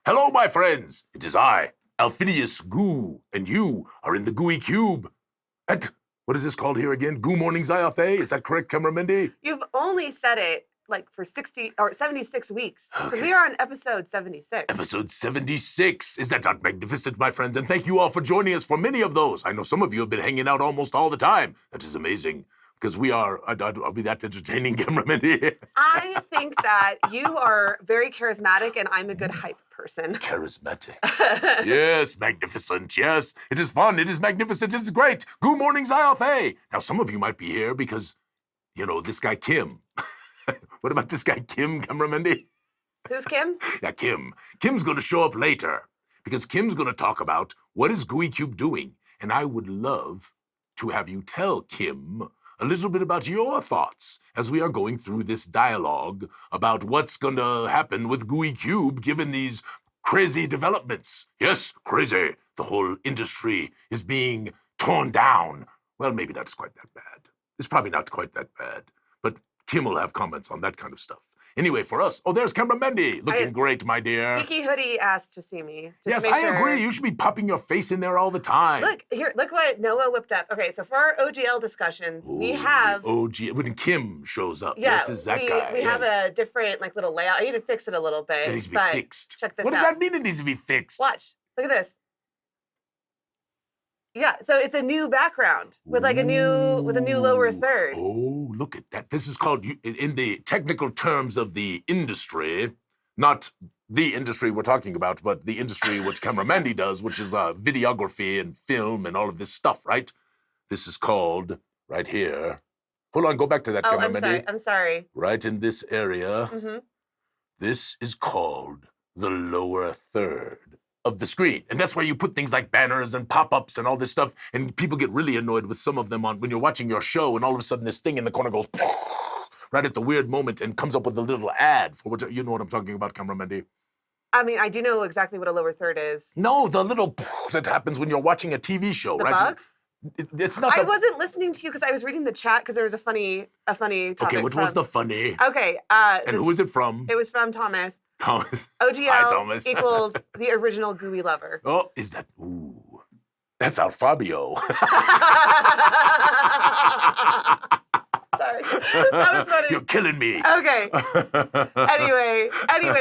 Hello, my friends. It is I, Alphinius Goo, and you are in the Gooey Cube. At, what is this called here again? Goo Morning, Zyathé? Is that correct, Cameramindy? You've only said it like for 60 or 76 weeks. Because we are on episode 76. Episode 76. Is that not magnificent, my friends? And thank you all for joining us for many of those. I know some of you have been hanging out almost all the time. That is amazing. Because we are, I'll be that entertaining, Cameramindy. I think that you are very charismatic and I'm a good hype person. Charismatic. Yes, magnificent, yes. It is fun, it is magnificent, it is great. Good morning, Zyathé. Now, some of you might be here because, you know, this guy Kim. What about this guy Kim, Cameramindy? Who's Kim? Yeah, Kim. Kim's going to show up later because Kim's going to talk about what is Gooey Cube doing. And I would love to have you tell Kim a little bit about your thoughts as we are going through this dialogue about what's going to happen with Gooey Cube given these crazy developments. Yes, crazy. The whole industry is being torn down. Well, maybe that's quite that bad. It's probably not quite that bad. But Kim will have comments on that kind of stuff. Anyway, for us, oh, there's Cameramindy. Looking great, my dear. Geeky Hoodie asked to see me. Yes, I agree. You should be popping your face in there all the time. Look, here, look what Noah whipped up. Okay, so for our OGL discussions, we have... OGL, when Kim shows up. Yeah, this is that guy. We have a different, like, little layout. I need to fix it a little bit. It needs to be fixed. Check this out. What does that mean it needs to be fixed? Watch. Look at this. Yeah, so it's a new background with like a new lower third. Oh, look at that. This is called, in the technical terms of the industry, not the industry we're talking about, but the industry which Cameramindy does, which is videography and film and all of this stuff, right? This is called, right here. Hold on, go back to that, Cameramindy. I'm sorry. Right in this area. This is called the lower third of the screen. And that's where you put things like banners and pop-ups and all this stuff. And people get really annoyed with some of them when you're watching your show and all of a sudden this thing in the corner goes right at the weird moment and comes up with a little ad for what, you know what I'm talking about, Cameramindy? I mean, I do know exactly what a lower third is. No, the little that happens when you're watching a TV show, the right? Bug? It's not. I wasn't listening to you because I was reading the chat because there was a funny topic. Okay, what was the funny? Okay. And who was it from? It was from Thomas. Thomas. OGL Hi, Thomas. equals the original Gooey lover. Oh, is that? Ooh, that's Al Fabio. Sorry, that was funny. You're killing me. Okay. Anyway,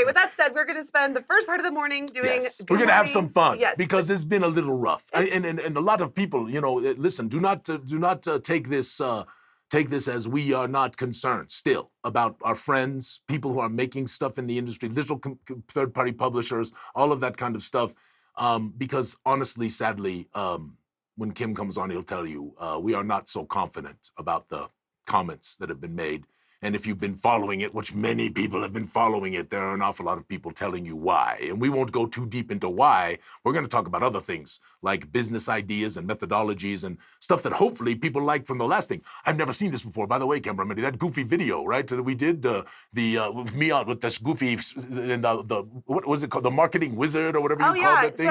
with that said, we're going to spend the first part of the morning doing. Yes. We're going to have some fun. Yes. Because it's been a little rough, and a lot of people, you know, listen. Do not take this. Take this as we are not concerned still about our friends, people who are making stuff in the industry, little third-party publishers, all of that kind of stuff. Because honestly, sadly, when Kim comes on, he'll tell you we are not so confident about the comments that have been made. And if you've been following it, which many people have been following it, there are an awful lot of people telling you why. And we won't go too deep into why. We're going to talk about other things like business ideas and methodologies and stuff that hopefully people like from the last thing. I've never seen this before, by the way, Cameramindy, that goofy video, right, that we did with me on with this goofy, and the what was it called? The marketing wizard or whatever you called that thing?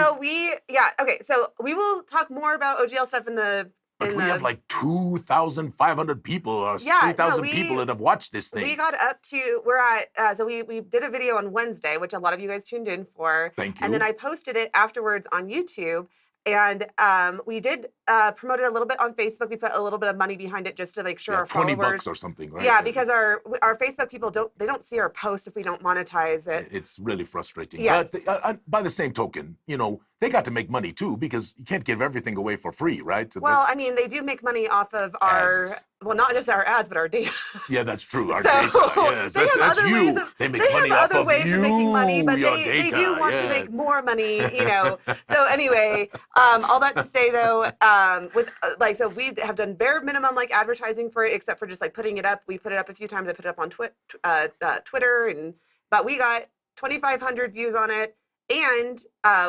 So we will talk more about OGL stuff in the... But we have like 2,500 people or 3,000 people that have watched this thing. We got up to, so we did a video on Wednesday, which a lot of you guys tuned in for. Thank you. And then I posted it afterwards on YouTube. And we did promote it a little bit on Facebook. We put a little bit of money behind it just to make sure our followers... $20 or something, right? Yeah, because our Facebook people don't see our posts if we don't monetize it. It's really frustrating. Yes. But by the same token, you know, they got to make money too because you can't give everything away for free, right? Well, I mean, they do make money off of our... Ads. Well, not just our ads, but our data. Yeah, that's true. Our data, yes. That's you. They make money off of you, making money, but your they data. They do want to make more money, you know. So anyway, all that to say though, so we have done bare minimum like advertising for it, except for just like putting it up. We put it up a few times. I put it up on Twitter, but we got 2,500 views on it. And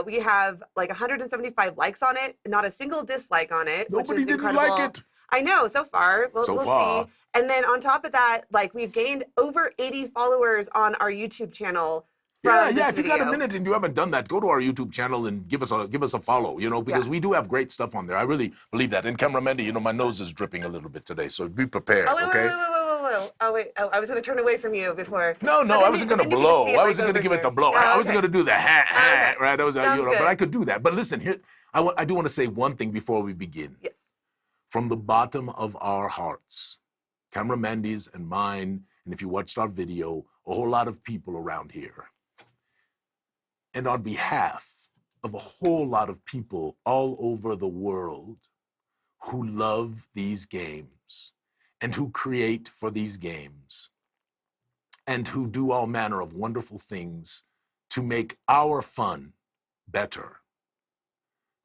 we have like 175 likes on it, not a single dislike on it. Nobody didn't incredible. like it. I know, so far. We'll see. And then on top of that, like we've gained over 80 followers on our YouTube channel. Yeah. If you got a minute and you haven't done that, go to our YouTube channel and give us a follow. You know, because we do have great stuff on there. I really believe that. And Cameramindy, you know, my nose is dripping a little bit today, so be prepared. Oh, wait, okay. Wait. blow. Oh, wait. Oh, I was going to turn away from you before. No, I wasn't going to blow. I wasn't going to give it the blow. Oh, I wasn't going to do the hat, Okay. right? That was, Sounds but good. I could do that. But listen, here, I do want to say one thing before we begin. Yes. From the bottom of our hearts, Camera Mandy's and mine, and if you watched our video, a whole lot of people around here. And on behalf of a whole lot of people all over the world who love these games and who create for these games and who do all manner of wonderful things to make our fun better.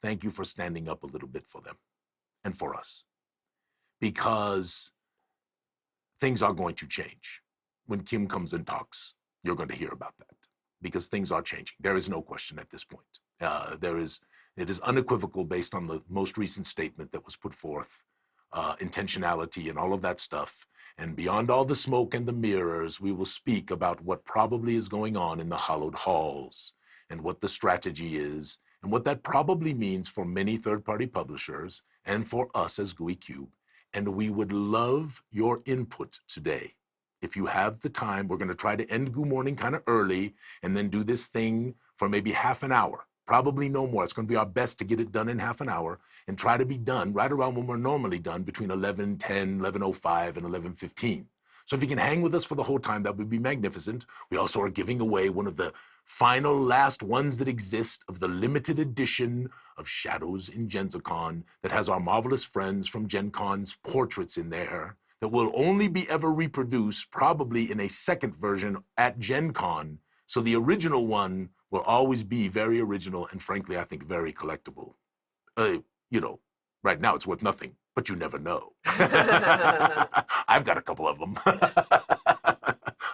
Thank you for standing up a little bit for them and for us, because things are going to change. When Kim comes and talks, you're going to hear about that, because things are changing. There is no question at this point. It is unequivocal based on the most recent statement that was put forth, intentionality and all of that stuff. And beyond all the smoke and the mirrors, we will speak about what probably is going on in the hallowed halls and what the strategy is and what that probably means for many third-party publishers and for us as Gooey Cube. And we would love your input today. If you have the time, we're going to try to end Goo Morning kind of early and then do this thing for maybe half an hour. Probably no more. It's going to be our best to get it done in half an hour and try to be done right around when we're normally done, between 11:10, 11:05, and 11:15. So if you can hang with us for the whole time, that would be magnificent. We also are giving away one of the final last ones that exist of the limited edition of Shadows in Genzicon that has our marvelous friends from Gen Con's portraits in there that will only be ever reproduced probably in a second version at Gen Con. So the original one will always be very original and, frankly, I think very collectible. Right now it's worth nothing, but you never know. I've got a couple of them.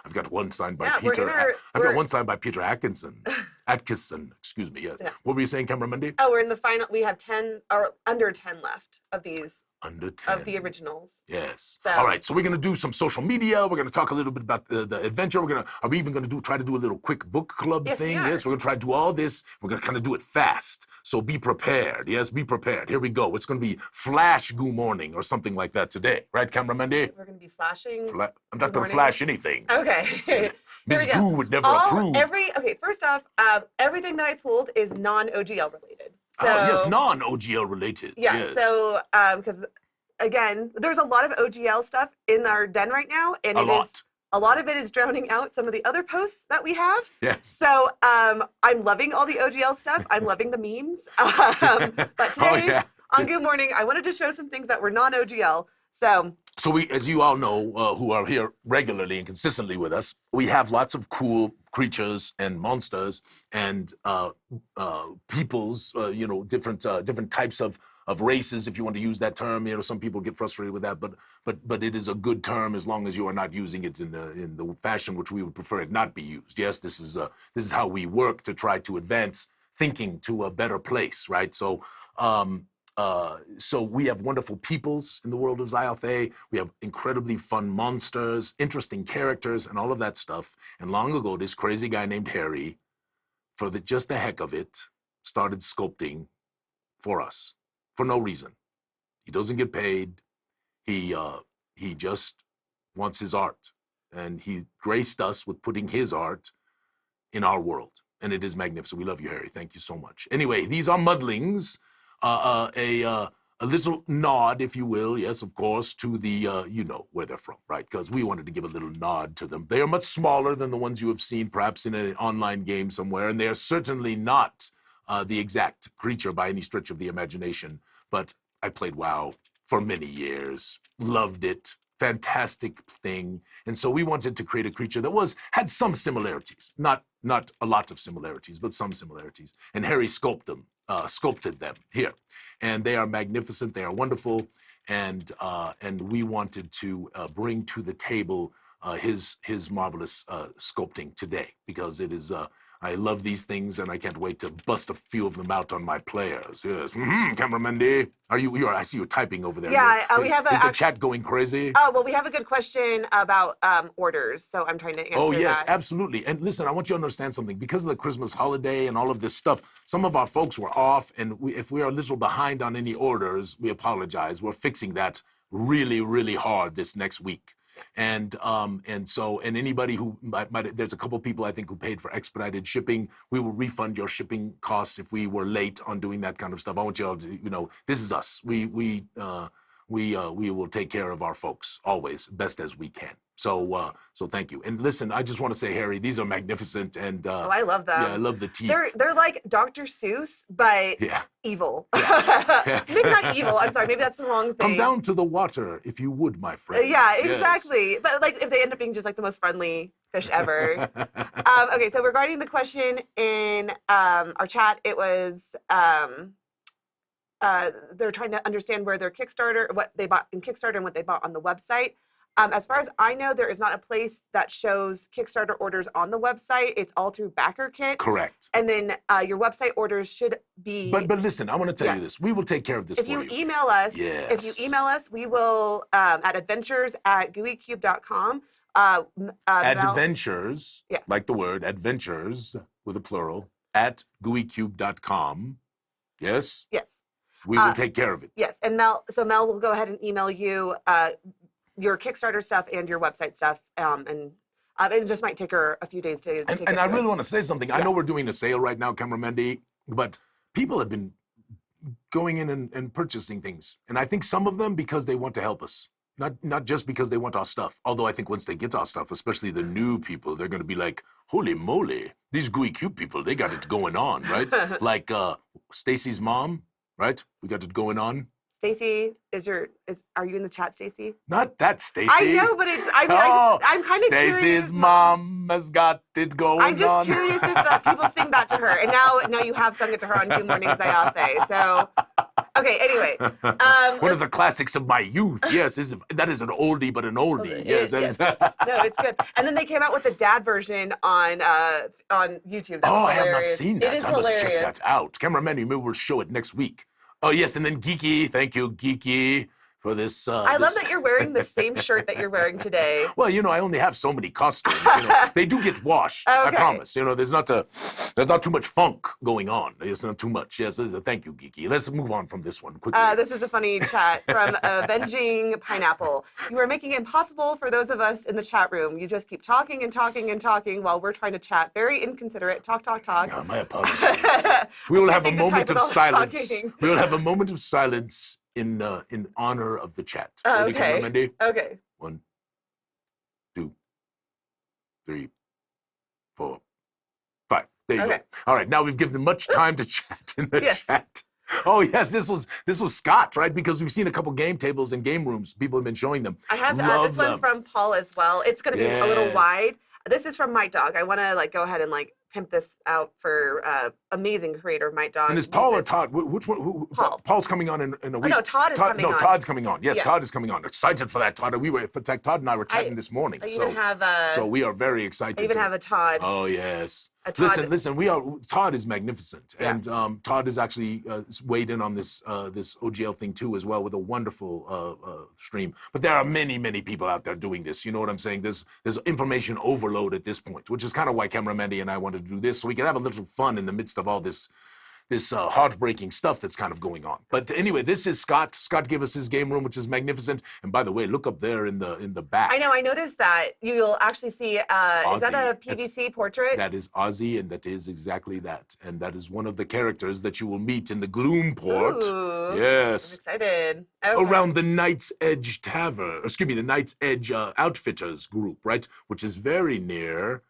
I've got one signed by Peter. I've got one signed by Peter Atkinson. Excuse me. Yes. Yeah. What were you saying, Camera Mandy? Oh, we're in the final. We have 10 or under 10 left of these. Under 10. Of the originals. Yes. So. All right. So we're going to do some social media. We're going to talk a little bit about the adventure. Are we even going to try to do a little quick book club thing? Yes. We're going to try to do all this. We're going to kind of do it fast. So be prepared. Yes. Be prepared. Here we go. It's going to be Flash Goo Morning or something like that today. Right, Camera Mandy? We're going to be flashing. I'm not going to flash anything. Okay. Miss Goo would never approve. First off, everything that I pulled is non-OGL related. So, yes, non-OGL related. Yeah, yes. So, because, again, there's a lot of OGL stuff in our den right now. And a lot of it is drowning out some of the other posts that we have. Yes. So, I'm loving all the OGL stuff. I'm loving the memes. But today, on Goo Morning, I wanted to show some things that were non-OGL. So we, as you all know, who are here regularly and consistently with us, we have lots of cool creatures and monsters and peoples, different types of races, if you want to use that term. Some people get frustrated with that, but it is a good term as long as you are not using it in the fashion which we would prefer it not be used. Yes, this is how we work to try to advance thinking to a better place, right? So we have wonderful peoples in the world of Zyathé. We have incredibly fun monsters, interesting characters, and all of that stuff. And long ago, this crazy guy named Harry, for just the heck of it, started sculpting for us for no reason. He doesn't get paid. He just wants his art, and he graced us with putting his art in our world, and it is magnificent. We love you, Harry. Thank you so much. Anyway, these are mudlings. A little nod, if you will, yes, of course, to the, where they're from, right? Because we wanted to give a little nod to them. They are much smaller than the ones you have seen perhaps in an online game somewhere, and they are certainly not the exact creature by any stretch of the imagination. But I played WoW for many years, loved it, fantastic thing. And so we wanted to create a creature that had some similarities, not a lot of similarities, but some similarities. And Harry sculpted them here, and they are magnificent. They are wonderful, and we wanted to bring to the table his marvelous sculpting today, because it is. I love these things, and I can't wait to bust a few of them out on my players. Yes, Camera Mandy, you are. I see you typing over there. Yeah, we have. Is the chat going crazy? Oh well, we have a good question about orders, so I'm trying to answer. Oh yes, that. Absolutely. And listen, I want you to understand something. Because of the Christmas holiday and all of this stuff, some of our folks were off, and if we are a little behind on any orders, we apologize. We're fixing that really, really hard this next week. And anybody who there's a couple people I think who paid for expedited shipping. We will refund your shipping costs if we were late on doing that kind of stuff. I want you all to, this is us. We will take care of our folks always, best as we can. So thank you. And listen, I just want to say, Harry, these are magnificent. And I love them. Yeah, I love the teeth. They're like Dr. Seuss, but evil. Yeah. Maybe not evil. I'm sorry. Maybe that's the wrong thing. Come down to the water, if you would, my friend. Yeah, exactly. Yes. But like, if they end up being just like the most friendly fish ever. Okay, so regarding the question in our chat, it was they're trying to understand where their Kickstarter, what they bought in Kickstarter and what they bought on the website. As far as I know, there is not a place that shows Kickstarter orders on the website. It's all through BackerKit. Correct. And then your website orders should be. But listen, I want to tell you this. We will take care of this if for you. you. Email us, yes. If you email us, we will at adventures@gooeycube.com. Adventures, like the word, adventures with a plural, at gooeycube.com. Yes? Yes. We will take care of it. Yes. And Mel will go ahead and email you your Kickstarter stuff and your website stuff, and it just might take her a few days to get And I really want to say something. I know we're doing a sale right now, Cameramendi, but people have been going in and purchasing things. And I think some of them because they want to help us, not just because they want our stuff. Although I think once they get our stuff, especially the new people, they're going to be like, holy moly, these Gooey Cube people, they got it going on, right? Like Stacy's mom, right? We got it going on. Stacy, are you in the chat, Stacy? Not that Stacy. I know, but I'm kind of curious. Stacy's mom has got it going on. I'm just curious if people sing that to her, and now you have sung it to her on Goo Morning, Zyathé. So, okay. Anyway, one of the classics of my youth. Yes, that is an oldie, but an oldie. Yes. No, it's good. And then they came out with a dad version on YouTube. I have not seen that. It is I must hilarious. check that out. Cameraman, maybe we'll show it next week. Oh, yes, and then Geeky. Thank you, Geeky, for this. I love that you're wearing the same shirt that you're wearing today. Well, I only have so many costumes. They do get washed, okay. I promise. There's not too much funk going on. It's not too much. Yes, thank you, Geeky. Let's move on from this one quickly. This is a funny chat from Avenging Pineapple. You are making it impossible for those of us in the chat room. You just keep talking and talking and talking while we're trying to chat. Very inconsiderate. Talk. No, my apologies. We will have a moment of silence. We will have a moment of silence in honor of the chat. Ready, okay. Mandy? Okay. 1, 2, 3, 4, 5. There you go. All right. Now we've given them much time to chat in the chat. Oh yes, this was Scott, right? Because we've seen a couple game tables and game rooms. People have been showing them. I have this one from Paul as well. It's going to be a little wide. This is from Might Dog. I want to go ahead and pimp this out for amazing creator Might Dog. And is Paul or Todd? Which one? Paul. Paul's coming on in a week. Oh, no, Todd is coming on. No, Todd's coming on. Yes, Todd is coming on. Excited for that, Todd. Todd and I were chatting this morning. So we are very excited. I even have a Todd. Oh yes. Todd. Listen. Todd is magnificent, and Todd is actually weighed in on this OGL thing too as well with a wonderful stream. But there are many people out there doing this. You know what I'm saying? There's information overload at this point, which is kind of why Camera Mandy and I wanted to do this, so we could have a little fun in the midst of all this heartbreaking stuff that's kind of going on. But anyway, this is Scott. Scott gave us his game room, which is magnificent. And by the way, look up there in the back. I know. I noticed that. You'll actually see. Is that a PVC portrait? That is Ozzy, and that is exactly that. And that is one of the characters that you will meet in the Gloom Port. Ooh, yes. I'm excited. Okay. Around the Knight's Edge Tavern. The Knight's Edge Outfitters group, right? Which is very near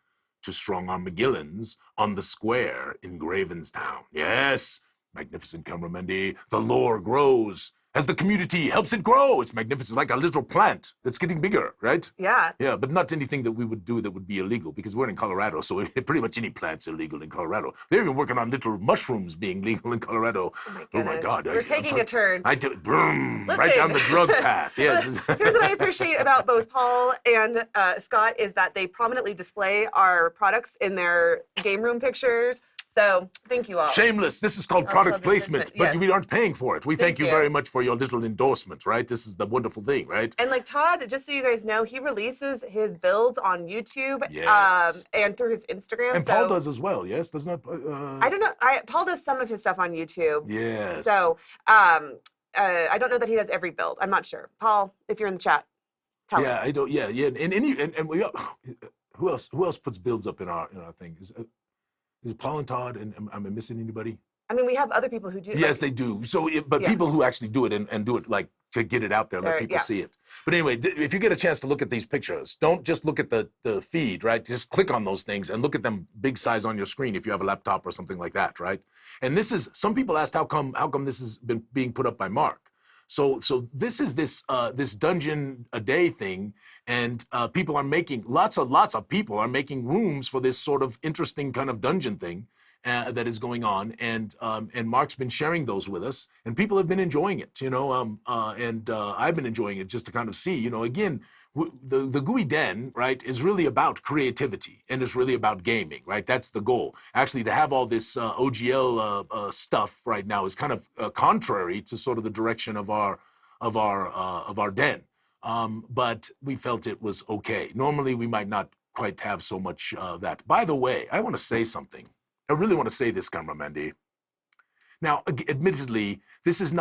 to Strong Arm McGillen's on the square in Gravenstown. Yes, magnificent Cameramendi. The lore grows as the community helps it grow. It's magnificent, like a little plant that's getting bigger, right? Yeah. Yeah, but not anything that we would do that would be illegal, because we're in Colorado, so pretty much any plant's illegal in Colorado. They're even working on little mushrooms being legal in Colorado. Oh my God. We're taking a turn. Right down the drug path. Yes. Here's what I appreciate about both Paul and Scott is that they prominently display our products in their game room pictures. So thank you all. Shameless. This is called product placement, but we aren't paying for it. We thank you very much for your little endorsement, right? This is the wonderful thing, right? And Todd, just so you guys know, he releases his builds on YouTube and through his Instagram. And Paul does as well, yes? Does not? I don't know. Paul does some of his stuff on YouTube. Yes. So I don't know that he does every build. I'm not sure. Paul, if you're in the chat, Tell Yeah, us. I don't. Yeah, yeah, and we who else puts builds up in our thing? Is it Paul and Todd? And am I missing anybody? I mean, we have other people who do. Yes, Like, they do. So, but Yeah. people who actually do it and do it like to get it out there, let people Yeah. see it. But anyway, if you get a chance to look at these pictures, don't just look at the feed, right? Just click on those things and look at them big size on your screen if you have a laptop or something like that, right? And this is, some people asked how come this has been being put up by Mark. So this is this dungeon a day thing, and people are making lots of people are making rooms for this sort of interesting kind of dungeon thing. That is going on, and Mark's been sharing those with us, and people have been enjoying it, and I've been enjoying it just to kind of see, again, the Gooey Den, right, is really about creativity, and it's really about gaming, right? That's the goal. Actually, to have all this OGL stuff right now is kind of contrary to sort of the direction of our den, but we felt it was okay. Normally, we might not quite have so much that. By the way, I want to say something. I really want to say this, Cameraman. Now, admittedly, this is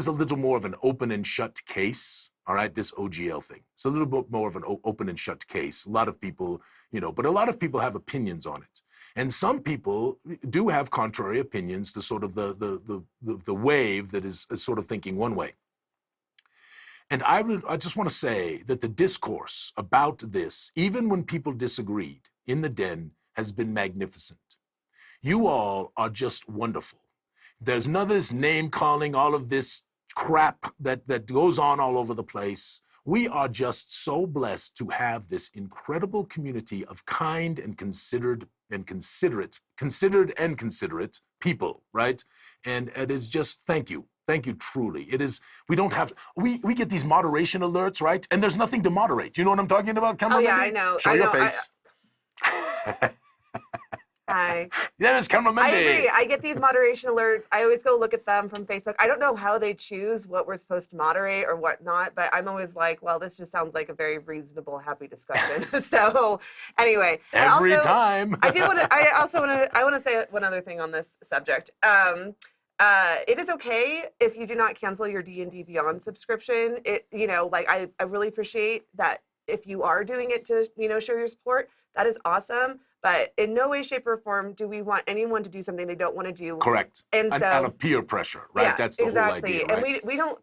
a little more of an open and shut case, all right, this OGL thing. It's a little bit more of an open and shut case. A lot of people, but a lot of people have opinions on it. And some people do have contrary opinions to sort of the wave that is sort of thinking one way. And I just want to say that the discourse about this, even when people disagreed in the den, has been magnificent. You all are just wonderful. There's none of this name calling, all of this crap that goes on all over the place. We are just so blessed to have this incredible community of kind and considered and considerate people, right? And it is just, thank you. Thank you, truly. It is, we get these moderation alerts, right? And there's nothing to moderate. You know what I'm talking about, Camera? Oh, yeah, I know. Show your face. Hi. Yes, Cameraman. I agree. I get these moderation alerts. I always go look at them from Facebook. I don't know how they choose what we're supposed to moderate or what not, but I'm always like, well, this just sounds like a very reasonable, happy discussion. So anyway. Every time. I want to say one other thing on this subject. It is okay if you do not cancel your D&D Beyond subscription. I really appreciate that if you are doing it to, show your support. That is awesome. But in no way, shape, or form do we want anyone to do something they don't want to do. Correct. And so, out of peer pressure, right? Yeah, That's the whole idea, right? And we don't,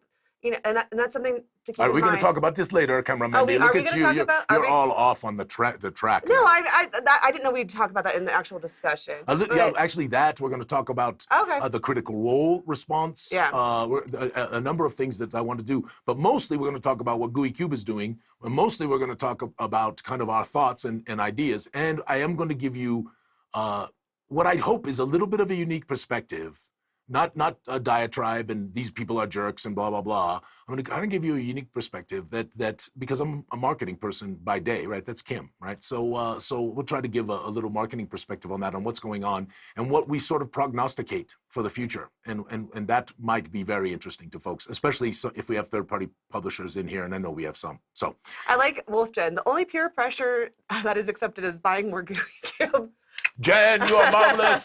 and that's something to keep in mind. Are we going to talk about this later, Cameraman? Look at you. You're all off on the track. No, I didn't know we'd talk about that in the actual discussion. Actually, we're going to talk about the critical role response. Yeah. A number of things that I want to do. But mostly we're going to talk about what Gooey Cube is doing. And mostly we're going to talk about kind of our thoughts and ideas. And I am going to give you what I hope is a little bit of a unique perspective. Not a diatribe and these people are jerks and blah, blah, blah. I'm going to kind of give you a unique perspective that because I'm a marketing person by day, right? That's Kim, right? So we'll try to give a little marketing perspective on that, on what's going on and what we sort of prognosticate for the future. And that might be very interesting to folks, especially if we have third-party publishers in here, and I know we have some. So I like Wolf Jen. The only peer pressure that is accepted is buying more Gooey Cube. Jen, you are marvelous.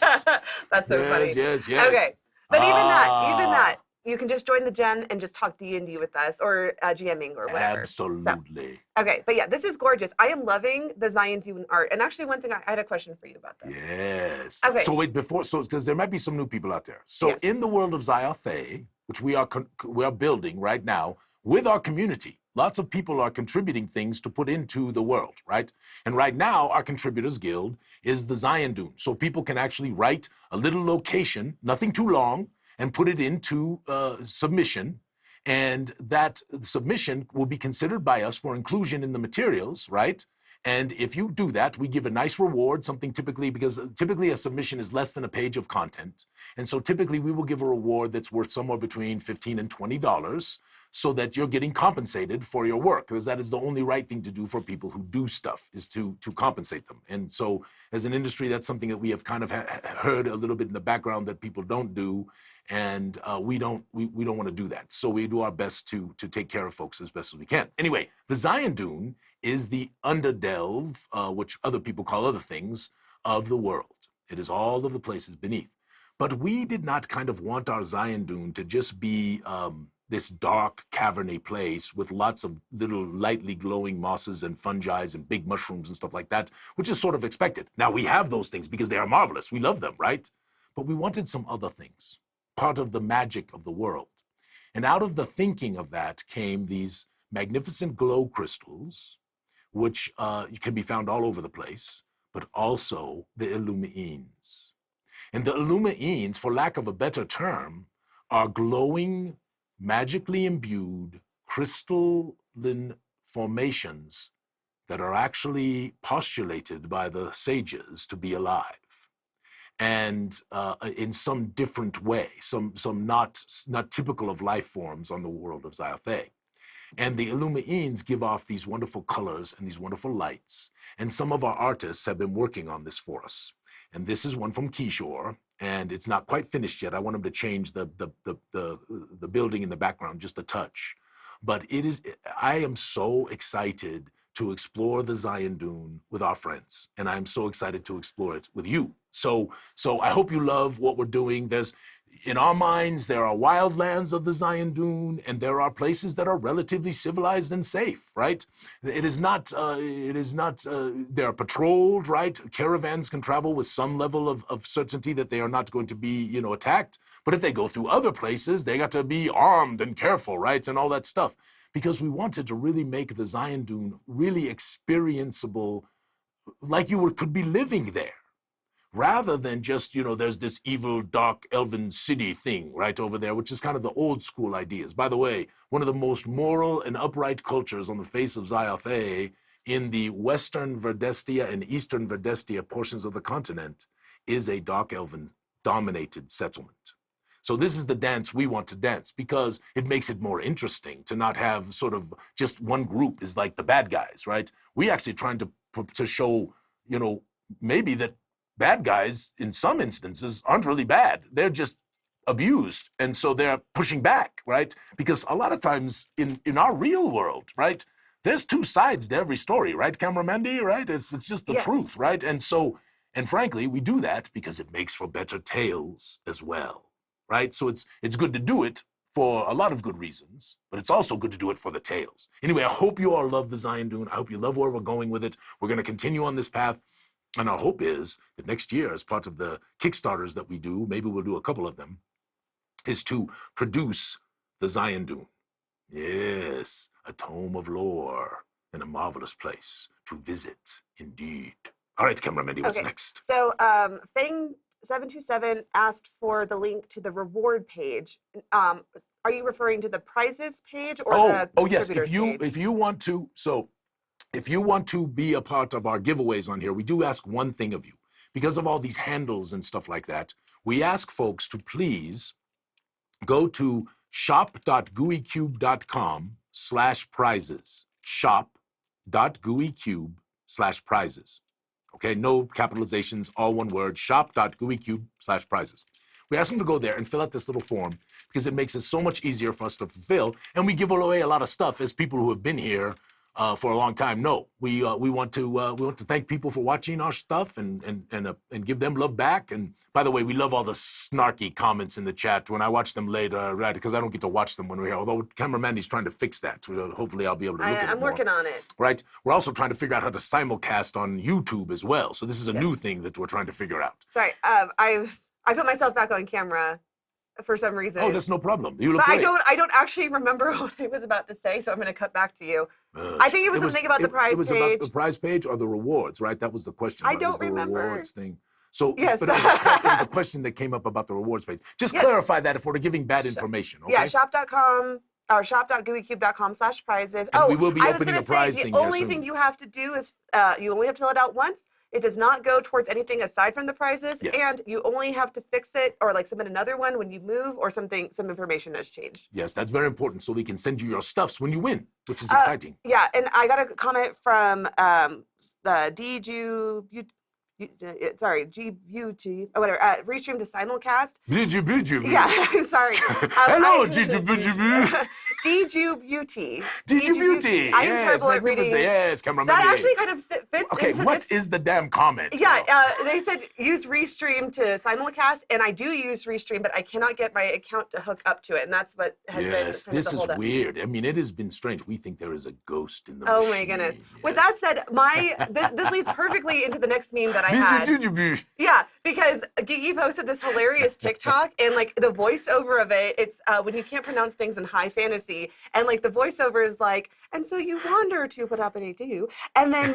That's so funny. Yes. Okay. But even that, you can just join the gen and just talk D&D with us or GMing or whatever. Absolutely. So, okay, but yeah, this is gorgeous. I am loving the Zyathé art. And actually, one thing, I had a question for you about this. Yes. Okay. So wait, because there might be some new people out there. So yes. In the world of Zyathé, which we are building right now with our community, lots of people are contributing things to put into the world, right? And right now, our Contributors Guild is the Zyathé. So people can actually write a little location, nothing too long, and put it into submission. And that submission will be considered by us for inclusion in the materials, right? And if you do that, we give a nice reward, something because typically a submission is less than a page of content. And so typically we will give a reward that's worth somewhere between $15 and $20 so that you're getting compensated for your work, because that is the only right thing to do for people who do stuff, is to compensate them. And so as an industry, that's something that we have kind of heard a little bit in the background that people don't do. And we don't want to do that. So we do our best to take care of folks as best as we can. Anyway, the Zyathé is the underdelve, which other people call other things, of the world. It is all of the places beneath. But we did not kind of want our Zyathé to just be this dark, cavernous place with lots of little lightly glowing mosses and fungi and big mushrooms and stuff like that, which is sort of expected. Now, we have those things because they are marvelous. We love them, right? But we wanted some other things, part of the magic of the world. And out of the thinking of that came these magnificent glow crystals, which can be found all over the place, but also the Illumiines. And the Illumiines, for lack of a better term, are glowing, magically imbued crystalline formations that are actually postulated by the sages to be alive, and in some different way, some not typical of life forms on the world of Zyathé. And the Illumiines give off these wonderful colors and these wonderful lights. And some of our artists have been working on this for us. And this is one from Kishore, and it's not quite finished yet. I want him to change the building in the background just a touch. But I am so excited to explore the Zion Dune with our friends. And I'm so excited to explore it with you. So I hope you love what we're doing. In our minds, there are wildlands of the Zion Dune, and there are places that are relatively civilized and safe, right? It is not, they're patrolled, right? Caravans can travel with some level of certainty that they are not going to be, attacked. But if they go through other places, they got to be armed and careful, right? And all that stuff. Because we wanted to really make the Zion Dune really experienceable, like you could be living there. Rather than just, there's this evil, dark, elven city thing right over there, which is kind of the old school ideas. By the way, one of the most moral and upright cultures on the face of Zyathé in the Western Verdestia and Eastern Verdestia portions of the continent is a dark elven dominated settlement. So this is the dance we want to dance because it makes it more interesting to not have sort of just one group is like the bad guys, right? We actually trying to show, maybe that bad guys, in some instances, aren't really bad. They're just abused. And so they're pushing back, right? Because a lot of times in our real world, right, there's two sides to every story, right, Cameramandy, right? It's just the truth, right? And frankly, we do that because it makes for better tales as well, right? So it's good to do it for a lot of good reasons, but it's also good to do it for the tales. Anyway, I hope you all love the Zion Dune. I hope you love where we're going with it. We're going to continue on this path. And our hope is that next year, as part of the Kickstarters that we do, maybe we'll do a couple of them, is to produce the Zion Dune. Yes, a tome of lore and a marvelous place to visit, indeed. All right, Cameramandy, what's next? So, Fang727 asked for the link to the reward page. Are you referring to the prizes page or the contributors page? If you want to, if you want to be a part of our giveaways on here, we do ask one thing of you. Because of all these handles and stuff like that, we ask folks to please go to shop.gooeycube.com/prizes. Shop.gooeycube/prizes. Okay, no capitalizations, all one word, shop.gooeycube/prizes. We ask them to go there and fill out this little form because it makes it so much easier for us to fulfill. And we give away a lot of stuff as people who have been here for a long time. No, we want to thank people for watching our stuff and give them love back. And by the way, we love all the snarky comments in the chat when I watch them later, right? Because I don't get to watch them when we're here. Although Cameramandy's trying to fix that. Hopefully, I'll be able to look at it I'm working on it. Right. We're also trying to figure out how to simulcast on YouTube as well. So this is a new thing that we're trying to figure out. Sorry, I put myself back on camera for some reason. Oh, that's no problem. You look but great. I don't actually remember what I was about to say, so I'm going to cut back to you. I think it was something about the prize page. It was about the prize page or the rewards, right? That was the question. I don't remember. The rewards thing. So, yes. But it was a question that came up about the rewards page. Just clarify that if we're giving bad information, okay? Yeah, shop.com or shop.gooeycube.com/prizes. And we will be opening a prize thing here soon. The only thing you have to do is you only have to fill it out once. It does not go towards anything aside from the prizes, and you only have to fix it or submit another one when you move or some information has changed. Yes, that's very important, so we can send you your stuffs when you win, which is exciting. Yeah, and I got a comment from the GBUT, whatever, Restream to simulcast. GBUT. Yeah, sorry. Hello, GBUT. Djubuti. Djubuti. I'm Yes, terrible at reading. magnificent. Yes, cameraman. That actually kind of fits Okay, into what this. is the damn comment? Yeah, they said use Restream to simulcast, and I do use Restream, but I cannot get my account to hook up to it, and that's what has been Yes, kind of this the is holdup. weird. I mean, it has been strange. We think there is a ghost in the Oh machine. my goodness. Yes. With that said, this leads perfectly into the next meme that I had. Djubuti. Yeah, because Gigi posted this hilarious TikTok, and like the voiceover of it, it's when you can't pronounce things in high fantasy, and like the voiceover is like, and so you wander to what do, and then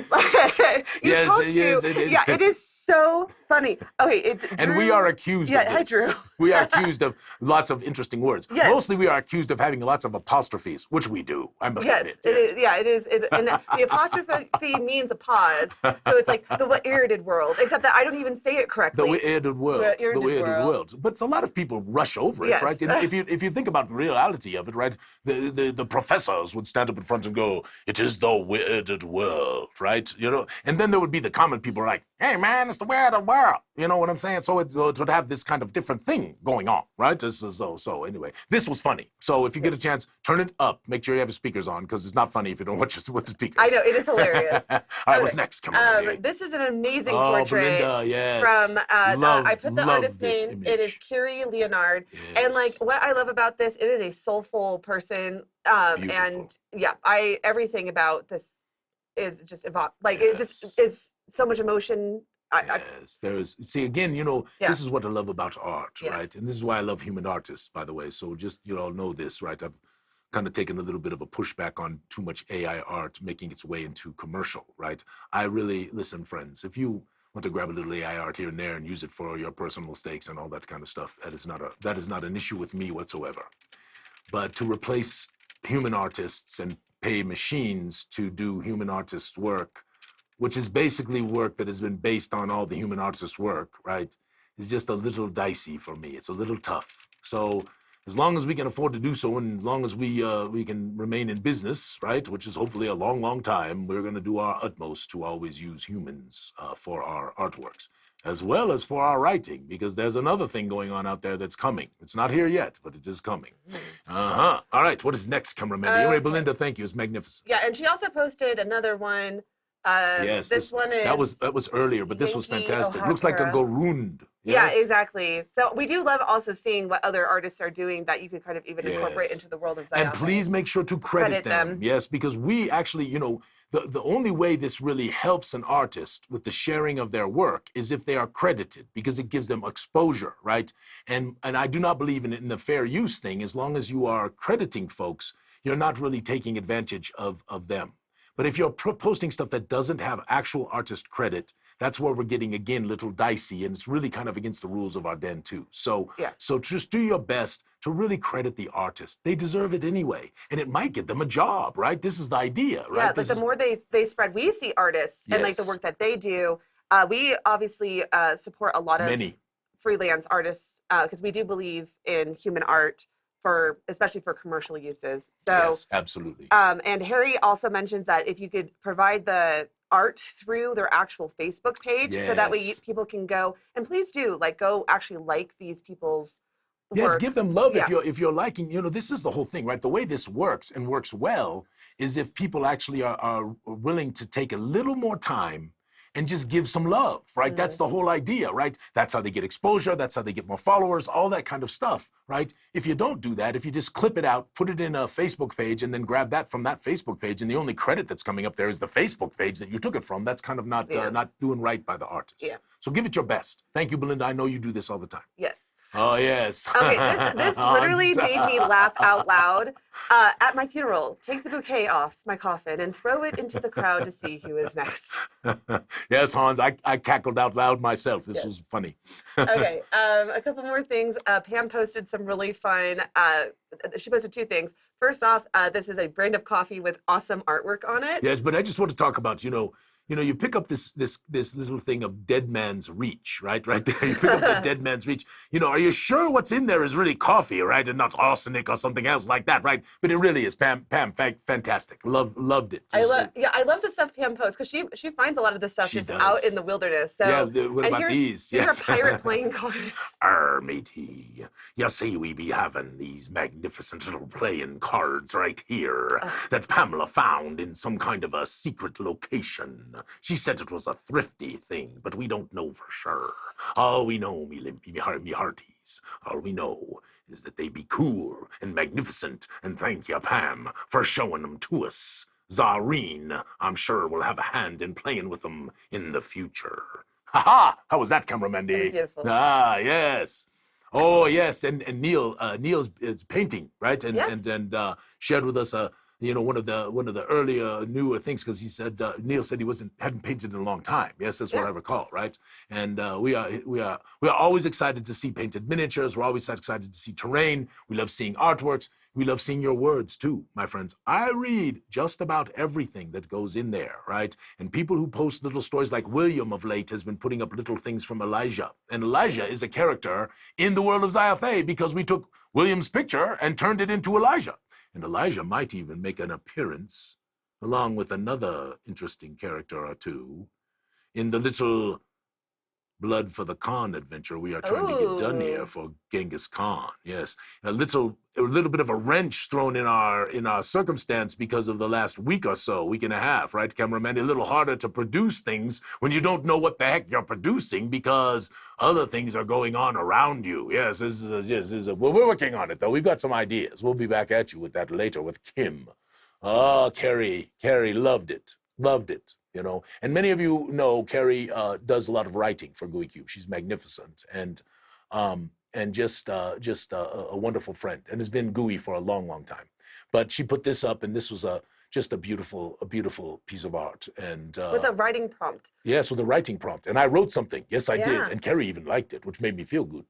you Yes, talk to, yes, it is. yeah, it is so funny. Okay, it's Drew. And we are accused Yeah, of hi, this. Drew. We are accused of lots of interesting words. Yes. Mostly we are accused of having lots of apostrophes, which we do, I must Yes, admit. it is. Yeah, it is. And the apostrophe means a pause, so it's like the weird world, except that I don't even say it correctly. The weird world. The weird world. But a lot of people rush over it, Yes. right? And if you think about the reality of it, right, the professors would stand up in front and go, "It is the weirded world," right? You know, and then there would be the common people like, "Hey man, it's the weirded world." You know what I'm saying? So it would have this kind of different thing going on, right? So anyway, this was funny. So if you get a chance, turn it up. Make sure you have your speakers on because it's not funny if you don't watch it with the speakers. I know, it is hilarious. All right, what's next? Come on. This is an amazing Oh, portrait Belinda, yes. from, I put the Love artist's this name, image. it is Curie Leonard. Yes. And like what I love about this, it is a soulful person. And Beautiful. yeah, everything about this is just evolved. Like it just is so much emotion. Yes, there is. See, again, you know, Yeah. this is what I love about art, Yes. right? And this is why I love human artists, by the way. So just, you all know this, right? I've kind of taken a little bit of a pushback on too much AI art making its way into commercial, right? I really, listen, friends, if you want to grab a little AI art here and there and use it for your personal stakes and all that kind of stuff, that is not an issue with me whatsoever. But to replace human artists and pay machines to do human artists' work, which is basically work that has been based on all the human artists' work, right, is just a little dicey for me. It's a little tough. So as long as we can afford to do so, and as long as we can remain in business, right, which is hopefully a long, long time, we're going to do our utmost to always use humans for our artworks, as well as for our writing, because there's another thing going on out there that's coming. It's not here yet, but it is coming. Uh-huh. All right, what is next, cameraman? Anyway, Belinda, thank you. It's magnificent. Yeah, and she also posted another one. Yes, this one is that was earlier, but this was Yankee fantastic. Looks like a Ohakura. Garund. Yeah, Yes? exactly. So we do love also seeing what other artists are doing that you could kind of even incorporate Yes. into the world of Zyathé. And please make sure to credit them. them. Yes, because we actually, you know, the only way this really helps an artist with the sharing of their work is if they are credited, because it gives them exposure, right? And I do not believe in the fair use thing. As long as you are crediting folks, you're not really taking advantage of them. But if you're posting stuff that doesn't have actual artist credit, that's where we're getting, again, a little dicey, and it's really kind of against the rules of our den, too. So, Yeah. so just do your best to really credit the artist. They deserve it anyway, and it might get them a job, right? This is the idea, right? Yeah, but the more they spread, we see artists and like the Yes. work that they do. We obviously support a lot of Many. freelance artists because we do believe in human art especially for commercial uses. So, Yes, absolutely. and Harry also mentions that if you could provide the art through their actual Facebook page, so that way Yes. people can go and please do go actually like these people's Yes, work. give them love Yeah. if you're liking, you know, this is the whole thing, right? The way this works and works well is if people actually are willing to take a little more time and just give some love, right? That's the whole idea, right? That's how they get exposure. That's how they get more followers, all that kind of stuff, right? If you don't do that, if you just clip it out, put it in a Facebook page, and then grab that from that Facebook page, and the only credit that's coming up there is the Facebook page that you took it from, that's kind of not doing right by the artist. Yeah. So give it your best. Thank you, Belinda. I know you do this all the time. Yes. Oh, yes. Okay, this literally made me laugh out loud. At my funeral, take the bouquet off my coffin and throw it into the crowd to see who is next. Yes, Hans, I cackled out loud myself. This Yes. was funny. Okay, a couple more things. Pam posted some really fun, she posted two things. First off, this is a brand of coffee with awesome artwork on it. Yes, but I just want to talk about, you know, you pick up this little thing of Dead Man's Reach, right there. You pick up the Dead Man's Reach. Are you sure what's in there is really coffee, right, and not arsenic or something else like that, right? But it really is. Pam, fantastic. Loved it. I love the stuff Pam posts because she finds a lot of this stuff just out in the wilderness. So yeah, what about these? Here's our pirate playing cards. Matey, you see, we be having these magnificent little playing cards right here that Pamela found in some kind of a secret location. She said it was a thrifty thing, but we don't know for sure. All we know, me hearties, all we know is that they be cool and magnificent, and thank you, Pam, for showing them to us. Zareen, I'm sure, will have a hand in playing with them in the future. Ha-ha! How was that, cameraman? That was beautiful. Ah, yes. Oh, yes, and Neil's is painting, right? And yes. and shared with us one of the earlier newer things, because he said Neil said he hadn't painted in a long time. Yes, that's what I recall, right? And we are always excited to see painted miniatures. We're always excited to see terrain. We love seeing artworks. We love seeing your words too, my friends. I read just about everything that goes in there, right? And people who post little stories, like William of late has been putting up little things from Elijah. And Elijah is a character in the world of Zyathé because we took William's picture and turned it into Elijah. And Elijah might even make an appearance, along with another interesting character or two, in the little Blood for the Khan adventure we are trying to get done here for Genghis Khan. Yes, a little bit of a wrench thrown in our circumstance because of the last week and a half, right, cameraman? A little harder to produce things when you don't know what the heck you're producing because other things are going on around you. Yes, we're working on it though. We've got some ideas. We'll be back at you with that later with Kim. Oh, Carrie loved it. And many of you know Carrie does a lot of writing for Gooey Cube. She's magnificent and just a wonderful friend, and has been Gooey for a long time. But she put this up, and this was just a beautiful piece of art, and with a writing prompt. Yes, with a writing prompt, and I wrote something. Yes, I did, and Carrie even liked it, which made me feel good.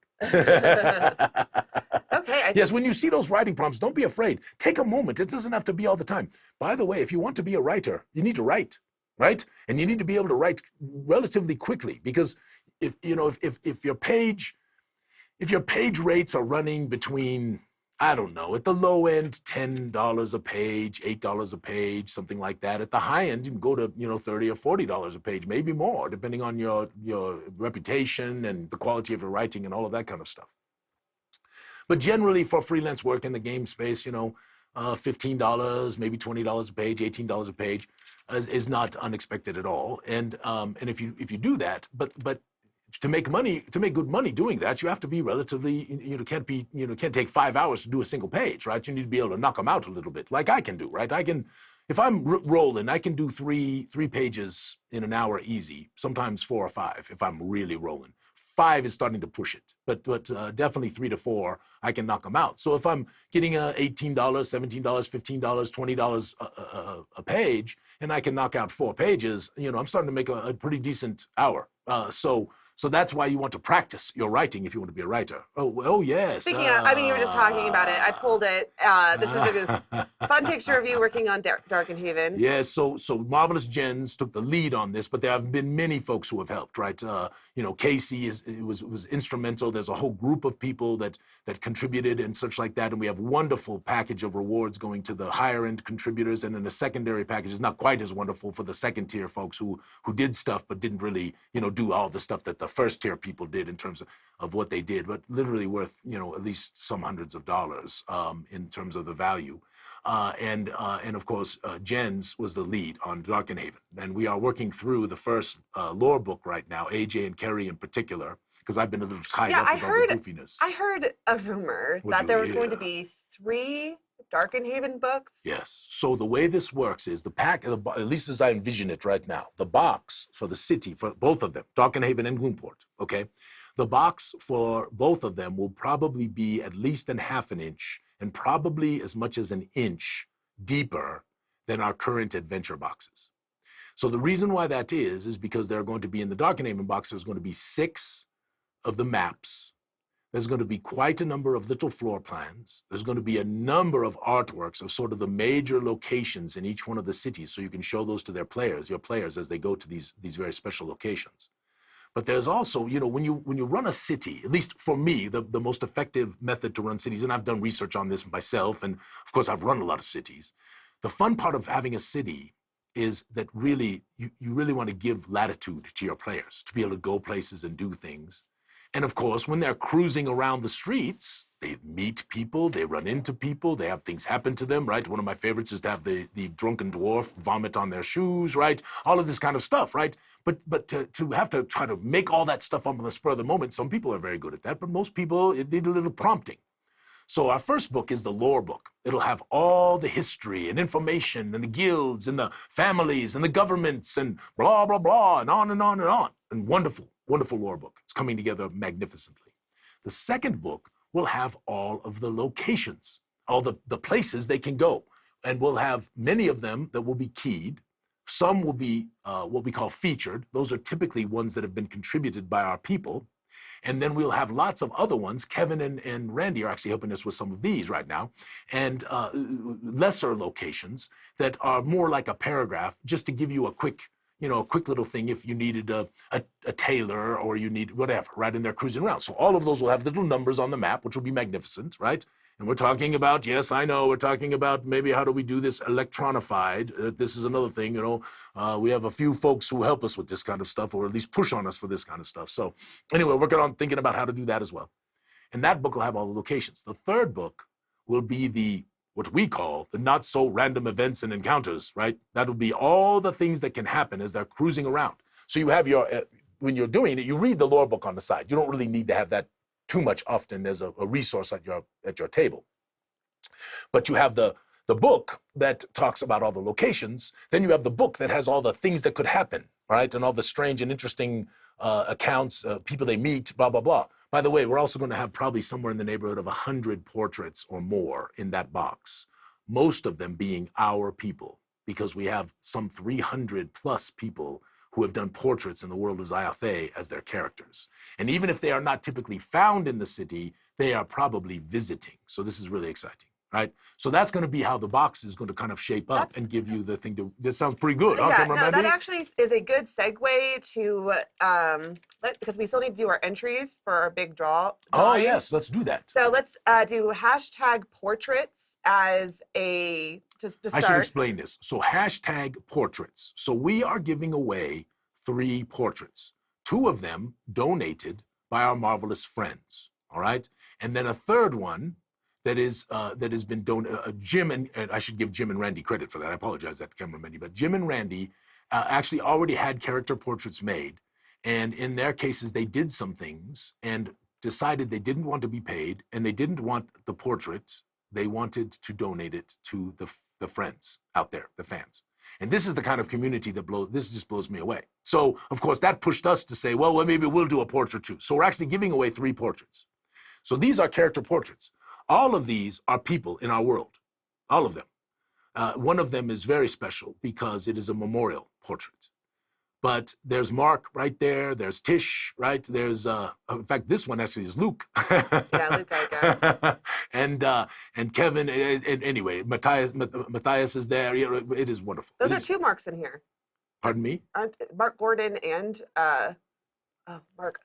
Okay. Yes, when you see those writing prompts, don't be afraid. Take a moment. It doesn't have to be all the time. By the way, if you want to be a writer, you need to write. Right? And you need to be able to write relatively quickly, because if your page rates are running between, I don't know, at the low end, $10 a page, $8 a page, something like that. At the high end, you can go to, $30 or $40 a page, maybe more, depending on your reputation and the quality of your writing and all of that kind of stuff. But generally for freelance work in the game space, $15, maybe $20 a page, $18 a page is not unexpected at all. And if you do that, but to make good money doing that, you have to be relatively, can't take 5 hours to do a single page, right? You need to be able to knock them out a little bit, like I can do, right? If I'm rolling, I can do three pages in an hour easy, sometimes 4 or 5 if I'm really rolling. 5 is starting to push it, but definitely 3 to 4, I can knock them out. So if I'm getting $18, $17, $15, $20 a page, and I can knock out 4 pages, I'm starting to make a pretty decent hour. So that's why you want to practice your writing if you want to be a writer. Oh yes. Speaking of, you were just talking about it. I pulled it. This is a fun picture of you working on Darkenhaven. Yes, so Marvelous Jens took the lead on this, but there have been many folks who have helped, right? Casey was instrumental. There's a whole group of people that contributed and such like that, and we have wonderful package of rewards going to the higher end contributors, and then the secondary package is not quite as wonderful for the second tier folks who did stuff but didn't really do all the stuff that the first tier people did in terms of what they did, but literally worth at least some hundreds of dollars in terms of the value. And of course, Jens was the lead on Darkenhaven. And we are working through the first lore book right now, AJ and Kerry in particular, because I've been a little tied up with all the goofiness. I heard a rumor that there was going to be 3 Darkenhaven books. Yes. So the way this works is at least as I envision it right now, the box for the city, for both of them, Darkenhaven and Gloomsport, okay? The box for both of them will probably be at least ½ an inch and probably as much as an inch deeper than our current adventure boxes. So the reason why that is because there are going to be in the Darkenhaven box, there's going to be 6 of the maps There's going to be quite a number of little floor plans. There's going to be a number of artworks of sort of the major locations in each one of the cities, so you can show those to your players, as they go to these very special locations. But there's also, when you run a city, at least for me, the most effective method to run cities, and I've done research on this myself, and of course I've run a lot of cities. The fun part of having a city is that really, you really want to give latitude to your players to be able to go places and do things. And of course, when they're cruising around the streets, they meet people, they run into people, they have things happen to them, right? One of my favorites is to have the drunken dwarf vomit on their shoes, right? All of this kind of stuff, right? But to have to try to make all that stuff up on the spur of the moment, some people are very good at that, but most people, it need a little prompting. So our first book is the lore book. It'll have all the history and information and the guilds and the families and the governments and blah, blah, blah, and on and on and on. And wonderful, wonderful lore book. It's coming together magnificently. The second book will have all of the locations, all the places they can go. And we'll have many of them that will be keyed. Some will be what we call featured. Those are typically ones that have been contributed by our people. And then we'll have lots of other ones. Kevin and Randy are actually helping us with some of these right now. And lesser locations that are more like a paragraph, just to give you a quick little thing if you needed a tailor or you need whatever, right? And they're cruising around. So all of those will have little numbers on the map, which will be magnificent, right? And we're talking about, yes, I know, we're talking about maybe how do we do this electronified. This is another thing, we have a few folks who help us with this kind of stuff, or at least push on us for this kind of stuff. So anyway, working on thinking about how to do that as well. And that book will have all the locations. The third book will be what we call the not so random events and encounters, right? That'll be all the things that can happen as they're cruising around. So you have when you're doing it, you read the lore book on the side. You don't really need to have that too much often as a resource at your table. But you have the book that talks about all the locations. Then you have the book that has all the things that could happen, right? And all the strange and interesting accounts, people they meet, blah, blah, blah. By the way, we're also going to have probably somewhere in the neighborhood of 100 portraits or more in that box, most of them being our people, because we have some 300 plus people who have done portraits in the world of Zyathé as their characters. And even if they are not typically found in the city, they are probably visiting. So this is really exciting, right? So that's going to be how the box is going to kind of shape up and give you the thing this sounds pretty good, huh? Yeah, no, that actually is a good segue to, because we still need to do our entries for our big draw. Oh, yes, let's do that. So let's do hashtag portraits as to start. I should explain this. So hashtag portraits. So we are giving away 3 portraits. 2 of them donated by our marvelous friends, all right? And then a third one that has been donated. Jim and I should give Jim and Randy credit for that. I apologize, that cameraman, but Jim and Randy actually already had character portraits made. And in their cases, they did some things and decided they didn't want to be paid and they didn't want the portrait. They wanted to donate it to the friends out there, the fans. And this is the kind of community this just blows me away. So, of course, that pushed us to say, well, maybe we'll do a portrait too. So we're actually giving away 3 portraits. So these are character portraits. All of these are people in our world, all of them. One of them is very special because it is a memorial portrait. But there's Mark right there. There's Tish, right? There's, in fact, this one actually is Luke. Yeah, Luke, I guess. and Kevin, and anyway, Matthias is there. It is wonderful. Those are 2 Marks in here. Pardon me? Mark Gordon and, Mark,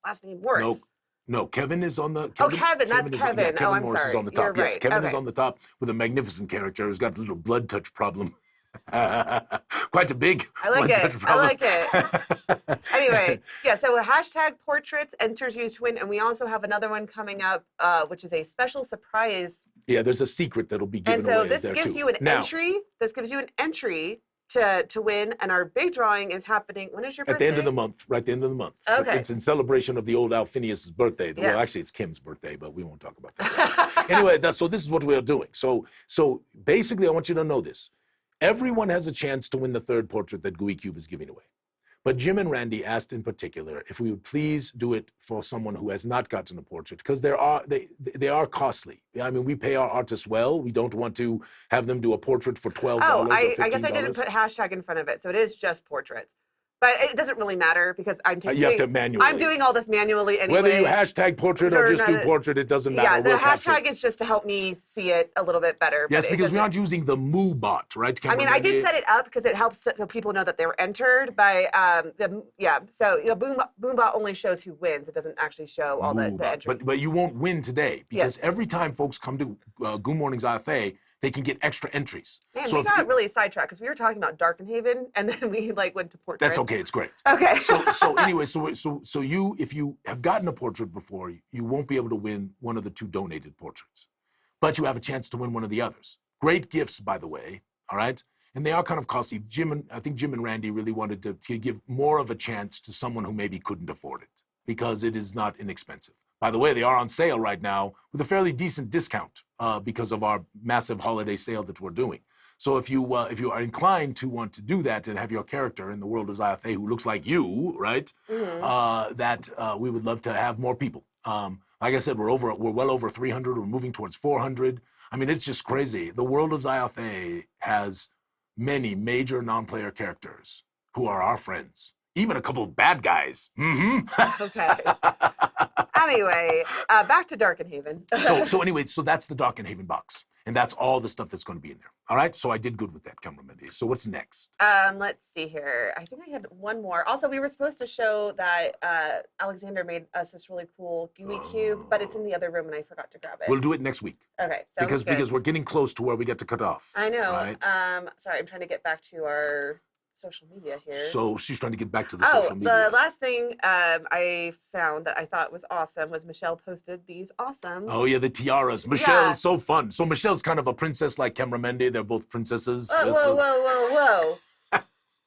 last name, Morris. No, Kevin is on the... Kevin, that's Kevin. Kevin I'm Morris sorry. is on the top. You're Yes, right. Kevin is on the top with a magnificent character who's got a little blood touch problem. Quite a big blood touch problem. I like it. Anyway, yeah, so hashtag portraits enters you to win. And we also have another one coming up, which is a special surprise. Yeah, there's a secret that'll be given away. And so this gives you an entry. This gives you an entry to win, and our big drawing is happening. When is your birthday? At the end of the month, right at the end of the month. Okay. It's in celebration of the old Alphinius' birthday. Yeah. Well, actually, it's Kim's birthday, but we won't talk about that. Anyway, so this is what we are doing. So basically, I want you to know this. Everyone has a chance to win the 3rd portrait that Gooey Cube is giving away. But Jim and Randy asked in particular if we would please do it for someone who has not gotten a portrait, because they are costly. I mean, we pay our artists well. We don't want to have them do a portrait for $12 or $15. I guess I didn't put hashtag in front of it, so it is just portraits. But it doesn't really matter because I'm taking. You have to manually. I'm doing all this manually anyway. Whether you hashtag portrait or just do portrait, it doesn't matter. Yeah, the hashtag is just to help me see it a little bit better. Yes, because we aren't using the Moo bot, right? I mean, I did set it up because it helps so people know that they were entered by So Boom bot only shows who wins. It doesn't actually show all the entries. But you won't win today because every time folks come to Goo Morning Zyathé, they can get extra entries. Man, so we got really sidetracked because we were talking about Darkenhaven and then we went to portrait. That's okay. It's great. Okay. So anyway, so you, if you have gotten a portrait before, you won't be able to win one of the 2 donated portraits, but you have a chance to win one of the others. Great gifts, by the way. All right. And they are kind of costly. I think Jim and Randy really wanted to give more of a chance to someone who maybe couldn't afford it because it is not inexpensive. By the way, they are on sale right now with a fairly decent discount because of our massive holiday sale that we're doing. So if you are inclined to want to do that and have your character in the world of Zyathé who looks like you, right? Mm-hmm. We would love to have more people. Like I said, we're well over 300. We're moving towards 400. I mean, it's just crazy. The world of Zyathé has many major non-player characters who are our friends. Even a couple of bad guys. Mm-hmm. Okay. Anyway, back to Darkenhaven. so that's the Darkenhaven box. And that's all the stuff that's going to be in there. All right? So I did good with that, cameraman. So what's next? Let's see here. I think I had one more. Also, we were supposed to show that Alexander made us this really cool Gooey Cube, but it's in the other room and I forgot to grab it. We'll do it next week. Okay. Because we're getting close to where we get to cut off. I know. Right? Sorry, I'm trying to get back to our social media here. So she's trying to get back to the social media. The last thing I found that I thought was awesome was Michelle posted these awesome. Oh yeah, the tiaras. Michelle is so fun. So Michelle's kind of a princess like Cameramendi. They're both princesses. Whoa.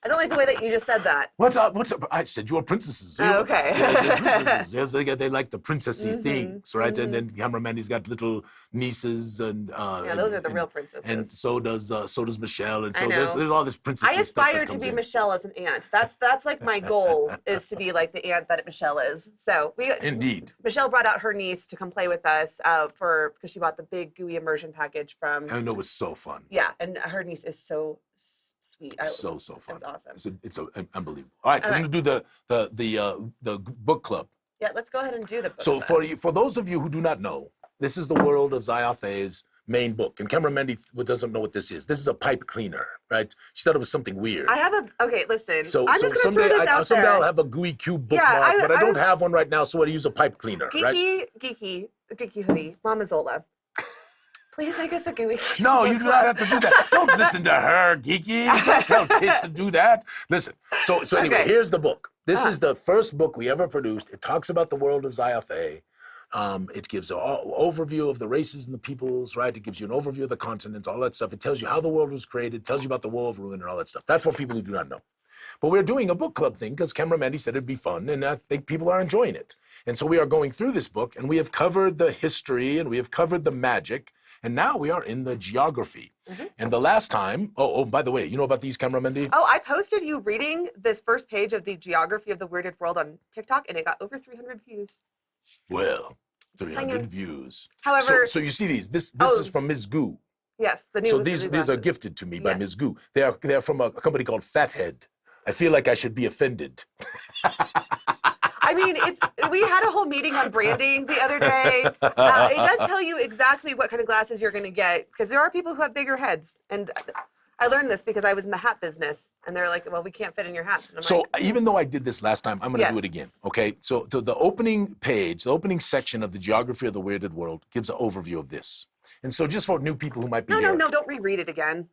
I don't like the way that you just said that. What's up? I said you are princesses. Oh, okay. They're princesses. Yes, they like the princessy things, right? And then Cameramendi's got little nieces and those are the real princesses. And so does Michelle, and so there's all this princessy stuff. I aspire to be Michelle as an aunt. That's like my goal is to be like the aunt that Michelle is. So indeed. Michelle brought out her niece to come play with us because she bought the big Gooey immersion package from. I know, it was so fun. Yeah, and her niece is so sweet. So fun. It's awesome. It's unbelievable. All right, we're going to do the book club. Yeah, let's go ahead and do the book. So for those of you who do not know, this is the world of Zyathe's main book. And Cameramendi doesn't know what this is. This is a pipe cleaner, right? She thought it was something weird. I have listen. So I'm just going to throw this out someday there. I'll have a Gooey Cube bookmark, but I don't have one right now, so I use a pipe cleaner, right? Geeky hoodie, Mama Zola. Please make us a Gooey Cube. No, you do not have to do that. Don't listen to her, Geeky. Don't tell Tish to do that. Listen. So anyway, here's the book. This is the first book we ever produced. It talks about the world of Zyathé. It gives an overview of the races and the peoples, right? It gives you an overview of the continent, all that stuff. It tells you how the world was created, tells you about the Woe of Ruin and all that stuff. That's for people who do not know. But we're doing a book club thing because Cameramendi said it'd be fun, and I think people are enjoying it. And so we are going through this book, and we have covered the history, and we have covered the magic, and now we are in the geography. Mm-hmm. And the last time, by the way, you know about these, Cameramendi? Oh, I posted you reading this first page of the geography of the Weirded World on TikTok, and it got over 300 views. Well, 300 views. However, so you see these. This is from Ms. Goo. Yes, the new. So these are gifted to me by Ms. Goo. They are from a company called Fathead. I feel like I should be offended. I mean, we had a whole meeting on branding the other day. It does tell you exactly what kind of glasses you're going to get because there are people who have bigger heads. And I learned this because I was in the hat business. And they're like, well, we can't fit in your hats. And I'm even though I did this last time, I'm going to do it again. Okay. So the opening page, the opening section of the Geography of the Weirded World gives an overview of this. And so just for new people who might be here. No, don't reread it again.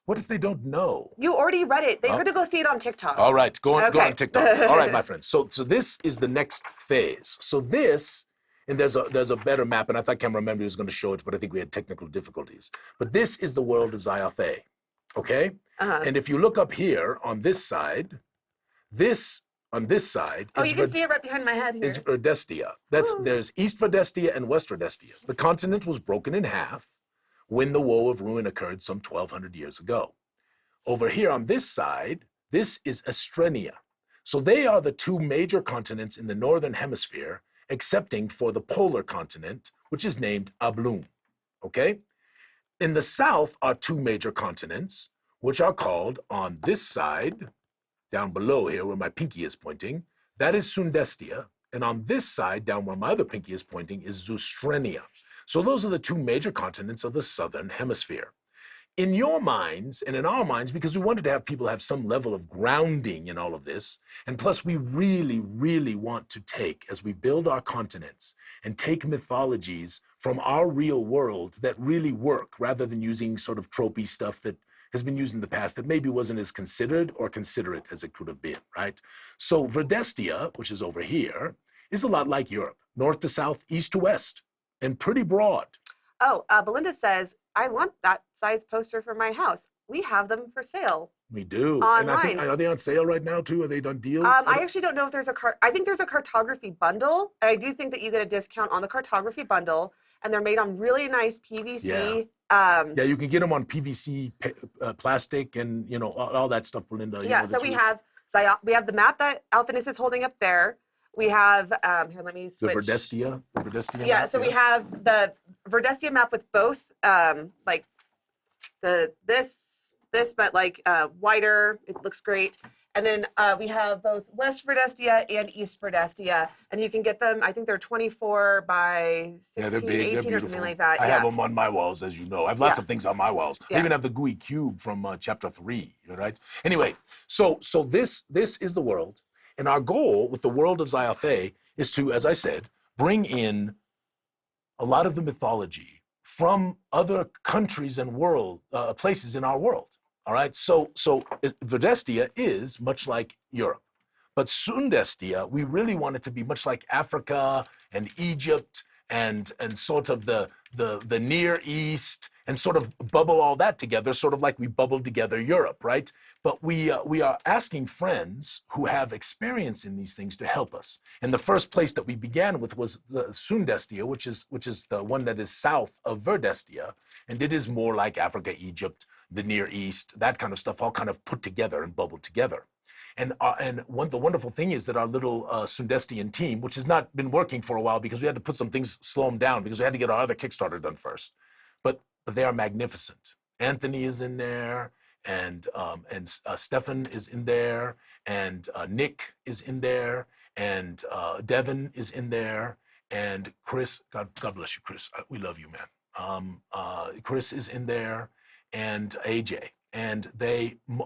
What if they don't know? You already read it. They're going to go see it on TikTok. All right, go on TikTok. All right, my friends. So this is the next phase. So this, and there's a better map, and I thought Cameramendi was going to show it, but I think we had technical difficulties. But this is the world of Zyathé, okay? Uh-huh. And if you look up here on this side, on this side you can see it right behind my head here. Is Verdestia. There's East Verdestia and West Verdestia. The continent was broken in half when the Woe of Ruin occurred some 1,200 years ago. Over here on this side, this is Estrenia. So they are the two major continents in the northern hemisphere, excepting for the polar continent, which is named Ablum, okay? In the south are two major continents, which are called, on this side, down below here where my pinky is pointing, that is Sundestia. And on this side, down where my other pinky is pointing, is Zoostrenia. So those are the two major continents of the southern hemisphere. In your minds and in our minds, because we wanted to have people have some level of grounding in all of this, and plus we really, really want to take, as we build our continents, and take mythologies from our real world that really work, rather than using sort of tropey stuff that has been used in the past that maybe wasn't as considered or considerate as it could have been, right? So Verdestia, which is over here, is a lot like Europe, north to south, east to west, and pretty broad. Oh, Belinda says, I want that size poster for my house. We have them for sale. We do. Online. And I think, are they on sale right now too? Are they done deals? I actually don't know if there's I think there's a cartography bundle. And I do think that you get a discount on the cartography bundle. And they're made on really nice PVC. Yeah, you can get them on PVC plastic and, you know, all that stuff, Belinda. Yeah, so we have the map that Alphinius is holding up there. We have, here, let me switch. The Verdestia Yeah, map, so we have the Verdestia map with both, like, this, but like wider. It looks great. And then we have both West Verdestia and East Verdestia. And you can get them, I think they're 24 by 16, they're big, 18 or something like that. I have them on my walls, as you know. I have lots of things on my walls. I Yeah. even have the Gooey Cube from chapter 3, right? Anyway, so this is the world. And our goal with the world of Zyathé is to, as I said, bring in a lot of the mythology from other countries and places in our world. All right, so Verdestia is much like Europe, but Sundestia, we really want it to be much like Africa and Egypt and sort of the Near East, and sort of bubble all that together, sort of like we bubbled together Europe, right? But we are asking friends who have experience in these things to help us. And the first place that we began with was the Sundestia, which is the one that is south of Verdestia, and it is more like Africa, Egypt, the Near East, that kind of stuff, all kind of put together and bubbled together. And the wonderful thing is that our little Sundestian team, which has not been working for a while because we had to put some things, slow them down because we had to get our other Kickstarter done first, but they are magnificent. Anthony is in there, and Stefan is in there, and Nick is in there, and Devin is in there, and Chris. God bless you, Chris. We love you, man. Chris is in there, and AJ, and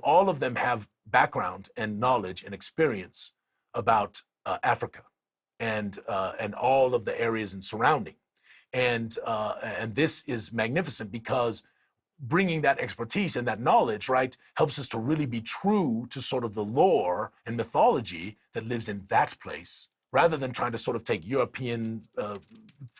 all of them have background and knowledge and experience about Africa, and all of the areas and surrounding. And this is magnificent because bringing that expertise and that knowledge, right, helps us to really be true to sort of the lore and mythology that lives in that place, rather than trying to sort of take European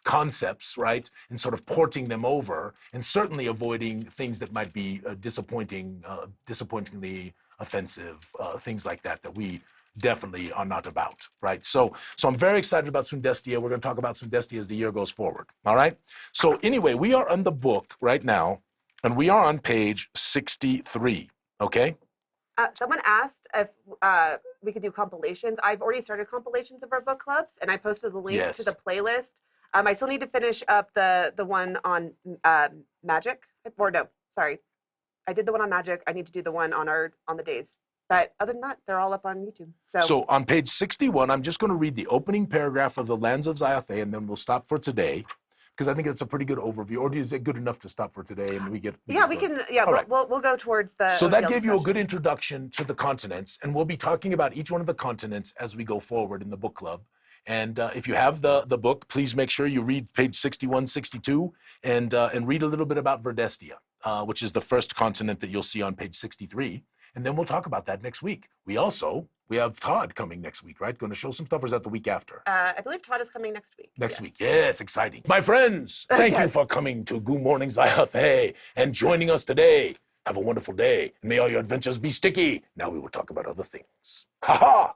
concepts, right, and sort of porting them over, and certainly avoiding things that might be disappointingly offensive, things like that we definitely are not about, right? So I'm very excited about Sundestia. We're going to talk about Sundestia as the year goes forward, all right? So anyway, we are on the book right now, and we are on page 63, okay? Someone asked if we could do compilations. I've already started compilations of our book clubs, and I posted the link to the playlist. I still need to finish up the one on magic. Or no, sorry. I did the one on magic. I need to do the one on the days. But other than that, they're all up on YouTube. So on page 61, I'm just going to read the opening paragraph of the Lands of Zyathé, and then we'll stop for today, because I think it's a pretty good overview. Or is it good enough to stop for today and we can. We'll go towards the. So that gave you a good introduction to the continents, and we'll be talking about each one of the continents as we go forward in the book club. And if you have the book, please make sure you read page 61, 62, and read a little bit about Verdestia, which is the first continent that you'll see on page 63. And then we'll talk about that next week. We have Todd coming next week, right? Going to show some stuff, or is that the week after? I believe Todd is coming next week. Next week, yes, exciting. My friends, thank you for coming to Goo Morning Zyathé and joining us today. Have a wonderful day, and may all your adventures be sticky. Now we will talk about other things. Ha ha!